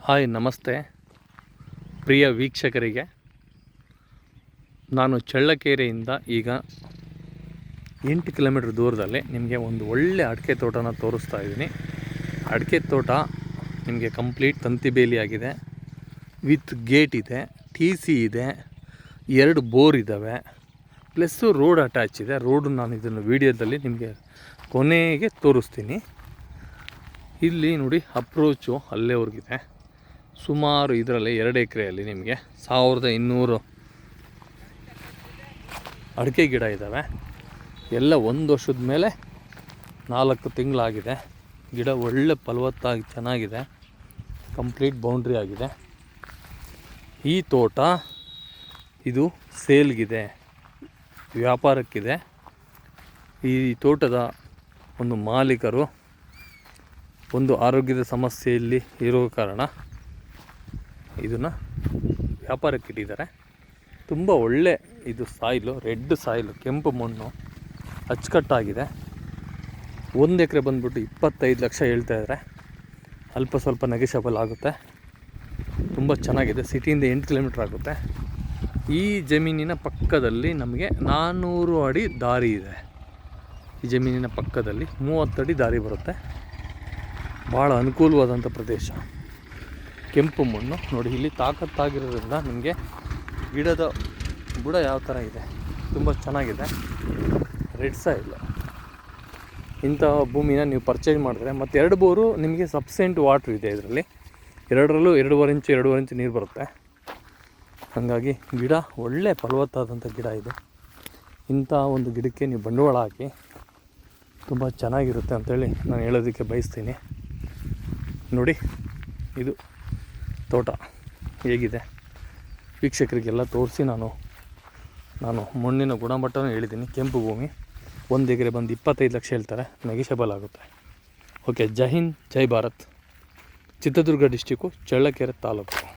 Hi ನಮಸ್ತೆ ಪ್ರಿಯ ವೀಕ್ಷಕರಿಗೆ. ನಾನು ಚಳ್ಳಕೆರೆಯಿಂದ ಈಗ 8 ಕಿಲೋಮೀಟ್ರ್ ದೂರದಲ್ಲಿ ನಿಮಗೆ ಒಂದು ಒಳ್ಳೆ ಅಡಿಕೆ ತೋಟನ ತೋರಿಸ್ತಾ ಇದ್ದೀನಿ. ಅಡಿಕೆ ತೋಟ ನಿಮಗೆ ಕಂಪ್ಲೀಟ್ ತಂತಿ ಬೇಲಿ ಆಗಿದೆ, ವಿತ್ ಗೇಟ್ ಇದೆ, TC ಇದೆ, 2 ಬೋರ್ ಇದ್ದಾವೆ, ಪ್ಲಸ್ಸು ರೋಡ್ ಅಟ್ಯಾಚ್ ಇದೆ. ರೋಡು ನಾನು ಇದನ್ನು ವೀಡಿಯೋದಲ್ಲಿ ನಿಮಗೆ ಕೊನೆಗೆ ತೋರಿಸ್ತೀನಿ. ಇಲ್ಲಿ ನೋಡಿ ಅಪ್ರೋಚು ಅಲ್ಲೇವರೆಗಿದೆ. ಸುಮಾರು ಇದರಲ್ಲಿ 2 ಎಕರೆಯಲ್ಲಿ ನಿಮಗೆ 1200 ಅಡಿಕೆ ಗಿಡ ಇದ್ದಾವೆ. ಎಲ್ಲ 1 ವರ್ಷದ ಮೇಲೆ 4 ತಿಂಗಳಾಗಿದೆ. ಗಿಡ ಒಳ್ಳೆ ಫಲವತ್ತಾಗಿ ಚೆನ್ನಾಗಿದೆ. ಕಂಪ್ಲೀಟ್ ಬೌಂಡ್ರಿ ಆಗಿದೆ. ಈ ತೋಟ ಇದು ಸೇಲ್ಗಿದೆ, ವ್ಯಾಪಾರಕ್ಕಿದೆ. ಈ ತೋಟದ ಒಂದು ಮಾಲೀಕರು ಒಂದು ಆರೋಗ್ಯದ ಸಮಸ್ಯೆಯಲ್ಲಿ ಇರೋ ಕಾರಣ ಇದನ್ನು ವ್ಯಾಪಾರಕ್ಕಿಟ್ಟಿದ್ದಾರೆ. ತುಂಬ ಒಳ್ಳೆ ಇದು ಸಾಯಿಲು, ರೆಡ್ ಸಾಯಿಲು, ಕೆಂಪು ಮಣ್ಣು, ಅಚ್ಚುಕಟ್ಟಾಗಿದೆ. 1 ಎಕರೆ ಬಂದ್ಬಿಟ್ಟು 25 ಲಕ್ಷ ಹೇಳ್ತಾಯಿದ್ದಾರೆ. ಅಲ್ಪ ಸ್ವಲ್ಪ ನೆಗೆಷಬಲ್ ಆಗುತ್ತೆ. ತುಂಬ ಚೆನ್ನಾಗಿದೆ. ಸಿಟಿಯಿಂದ 8 ಕಿಲೋಮೀಟ್ರ್ ಆಗುತ್ತೆ. ಈ ಜಮೀನಿನ ಪಕ್ಕದಲ್ಲಿ ನಮಗೆ 400 ಅಡಿ ದಾರಿ ಇದೆ. ಈ ಜಮೀನಿನ ಪಕ್ಕದಲ್ಲಿ 30 ಅಡಿ ದಾರಿ ಬರುತ್ತೆ. ಭಾಳ ಅನುಕೂಲವಾದಂಥ ಪ್ರದೇಶ. ಕೆಂಪು ಮಣ್ಣು ನೋಡಿ, ಇಲ್ಲಿ ತಾಕತ್ತಾಗಿರೋದ್ರಿಂದ ನಿಮಗೆ ಗಿಡದ ಬುಡ ಯಾವ ಥರ ಇದೆ, ತುಂಬ ಚೆನ್ನಾಗಿದೆ. Red soil. ಇಂಥ ಭೂಮಿನ ನೀವು ಪರ್ಚೇಸ್ ಮಾಡಿದ್ರೆ ಮತ್ತು 2 ಬೋರು ನಿಮಗೆ ಸಫಿಷಿಯೆಂಟ್ ವಾಟ್ರ್ ಇದೆ. ಇದರಲ್ಲಿ 2ರಲ್ಲೂ 2.5 ಇಂಚ್ ನೀರು ಬರುತ್ತೆ. ಹಾಗಾಗಿ ಗಿಡ ಒಳ್ಳೆ ಫಲವತ್ತಾದಂಥ ಗಿಡ ಇದು. ಇಂಥ ಒಂದು ಗಿಡಕ್ಕೆ ನೀವು ಬಂಡವಾಳ ಹಾಕಿ ತುಂಬ ಚೆನ್ನಾಗಿರುತ್ತೆ ಅಂಥೇಳಿ ನಾನು ಹೇಳೋದಕ್ಕೆ ಬಯಸ್ತೀನಿ. ನೋಡಿ, ಇದು ತೋಟ ಹೇಗಿದೆ ವೀಕ್ಷಕರಿಗೆಲ್ಲ ತೋರಿಸಿ ನಾನು ಮಣ್ಣಿನ ಗುಣಮಟ್ಟನೂ ಹೇಳಿದ್ದೀನಿ. ಕೆಂಪು ಭೂಮಿ, 1 ಎಕರೆ ಬಂದು 25 ಲಕ್ಷ ಹೇಳ್ತಾರೆ, ನೆಗೆಷಬಲ್ ಆಗುತ್ತೆ. ಓಕೆ, ಜೈ ಹಿಂದ್, ಜೈ ಭಾರತ್. ಚಿತ್ರದುರ್ಗ ಡಿಸ್ಟಿಕ್ಕು, ಚಳ್ಳಕೆರೆ ತಾಲೂಕು.